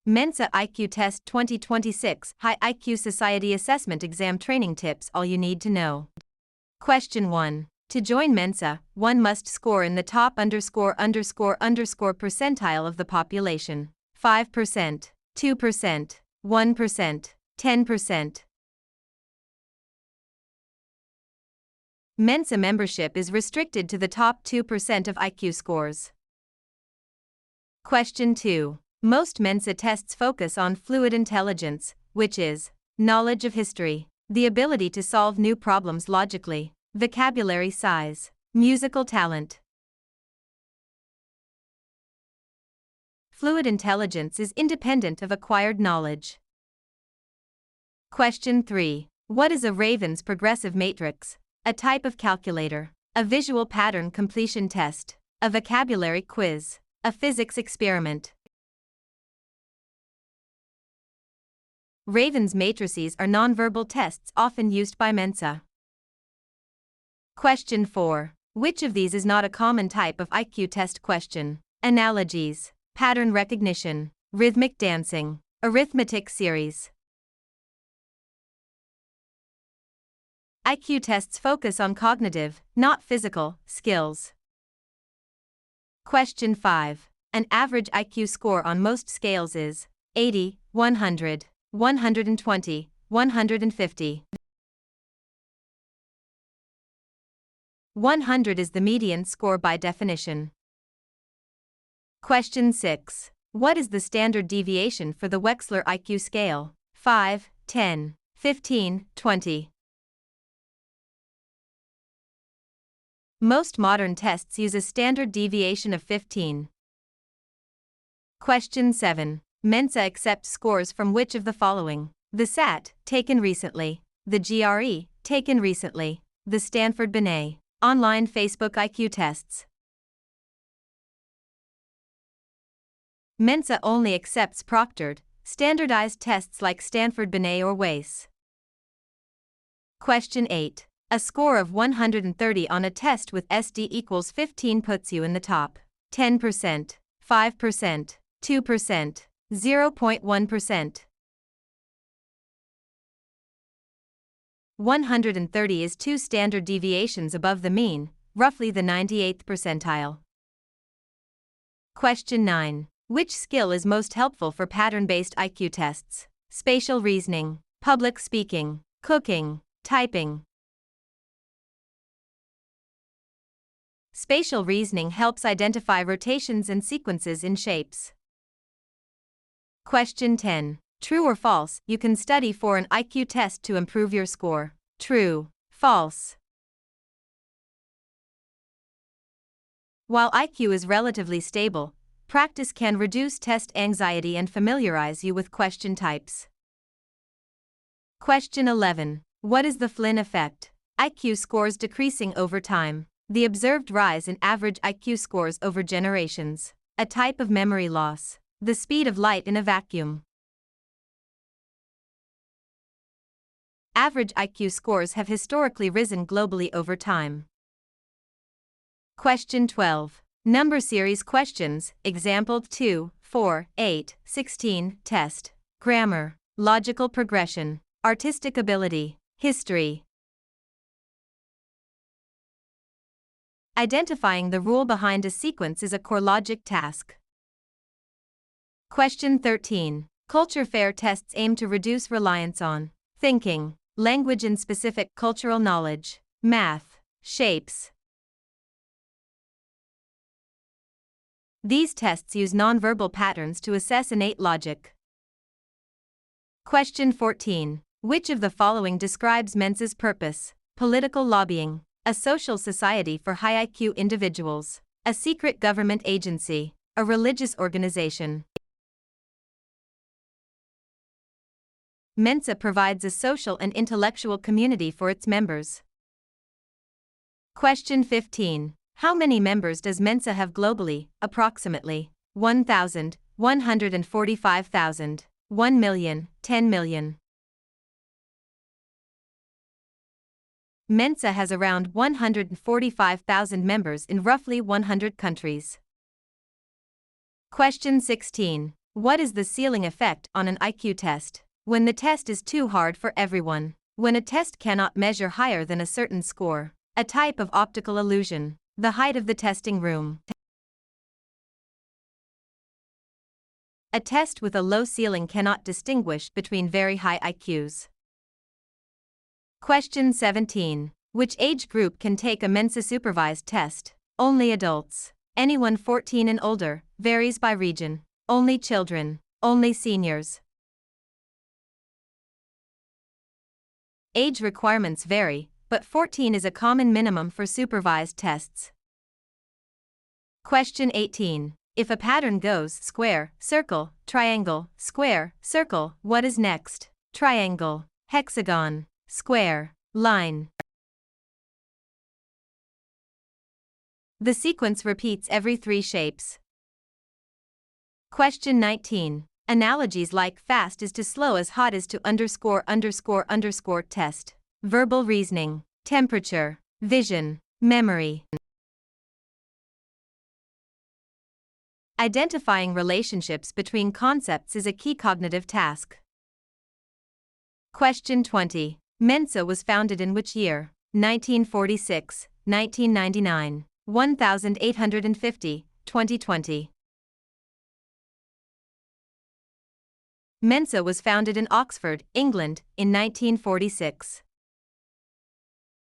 Mensa IQ Test 2026 High IQ Society Assessment Exam Training Tips. All you need to know. Question 1. To join Mensa, one must score in the top percentile of the population. 5%, 2%, 1%, 10%. Mensa membership is restricted to the top 2% of IQ scores. Question 2. Most Mensa tests focus on fluid intelligence, which is knowledge of history, the ability to solve new problems logically, vocabulary size, musical talent. Fluid intelligence is independent of acquired knowledge. Question 3. What is a Raven's progressive matrix? A type of calculator, a visual pattern completion test, a vocabulary quiz, a physics experiment. Raven's matrices are nonverbal tests often used by Mensa. Question 4. Which of these is not a common type of IQ test question? Analogies, pattern recognition, rhythmic dancing, arithmetic series. IQ tests focus on cognitive, not physical, skills. Question 5. An average IQ score on most scales is 80, 100, 120, 150. 100 is the median score by definition. Question 6. What is the standard deviation for the Wechsler IQ scale? 5, 10, 15, 20. Most modern tests use a standard deviation of 15. Question 7. Mensa accepts scores from which of the following? The SAT, taken recently, the GRE, taken recently, the Stanford Binet, online Facebook IQ tests. Mensa only accepts proctored, standardized tests like Stanford Binet or WACE. Question 8. A score of 130 on a test with SD equals 15 puts you in the top 10%, 5%, 2%, 0.1%. 130 is 2 standard deviations above the mean, roughly the 98th percentile. Question 9. Which skill is most helpful for pattern-based IQ tests? Spatial reasoning, public speaking, cooking, typing. Spatial reasoning helps identify rotations and sequences in shapes. Question 10. True or false, you can study for an IQ test to improve your score. True, false. While IQ is relatively stable, practice can reduce test anxiety and familiarize you with question types. Question 11. What is the Flynn effect? IQ scores decreasing over time. The observed rise in average IQ scores over generations. A type of memory loss. The speed of light in a vacuum. Average IQ scores have historically risen globally over time. Question 12. Number series questions, example 2, 4, 8, 16, test. Grammar, logical progression, artistic ability, history. Identifying the rule behind a sequence is a core logic task. Question 13. Culture fair tests aim to reduce reliance on thinking, language and specific cultural knowledge, math, shapes. These tests use nonverbal patterns to assess innate logic. Question 14. Which of the following describes Mensa's purpose? Political lobbying, a social society for high IQ individuals, a secret government agency, a religious organization. Mensa provides a social and intellectual community for its members. Question 15. How many members does Mensa have globally? Approximately 1,000, 145,000, 1 million, 10 million. Mensa has around 145,000 members in roughly 100 countries. Question 16. What is the ceiling effect on an IQ test? When the test is too hard for everyone. When a test cannot measure higher than a certain score. A type of optical illusion. The height of the testing room. A test with a low ceiling cannot distinguish between very high IQs. Question 17. Which age group can take a Mensa supervised test? Only adults. Anyone 14 and older, varies by region. Only children. Only seniors. Age requirements vary, but 14 is a common minimum for supervised tests. Question 18. If a pattern goes square, circle, triangle, square, circle, what is next? Triangle, hexagon, square, line. The sequence repeats every 3 shapes. Question 19. Analogies like fast is to slow as hot is to ____ test. Verbal reasoning, temperature, vision, memory. Identifying relationships between concepts is a key cognitive task. Question 20. Mensa was founded in which year? 1946, 1999, 1850, 2020. Mensa was founded in Oxford, England, in 1946.